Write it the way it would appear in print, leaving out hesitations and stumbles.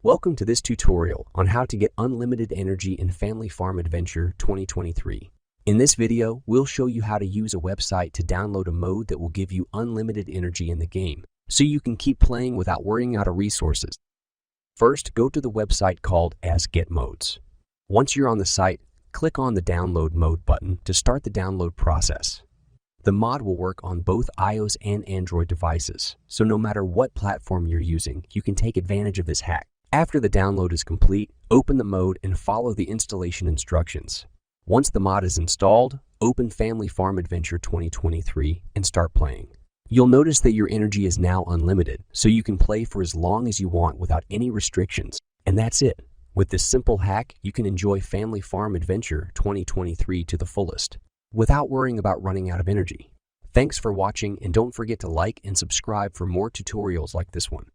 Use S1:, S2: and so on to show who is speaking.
S1: Welcome to this tutorial on how to get unlimited energy in Family Farm Adventure 2023. In this video, we'll show you how to use a website to download a mode that will give you unlimited energy in the game, so you can keep playing without worrying out of resources. First, go to the website called as Get Modes. Once you're on the site, click on the Download Mode button to start the download process. The mod will work on both iOS and Android devices, so no matter what platform you're using, you can take advantage of this hack. After the download is complete, open the mode and follow the installation instructions. Once the mod is installed, open Family Farm Adventure 2023 and start playing. You'll notice that your energy is now unlimited, so you can play for as long as you want without any restrictions. And that's it. With this simple hack, you can enjoy Family Farm Adventure 2023 to the fullest, without worrying about running out of energy. Thanks for watching, and don't forget to like and subscribe for more tutorials like this one.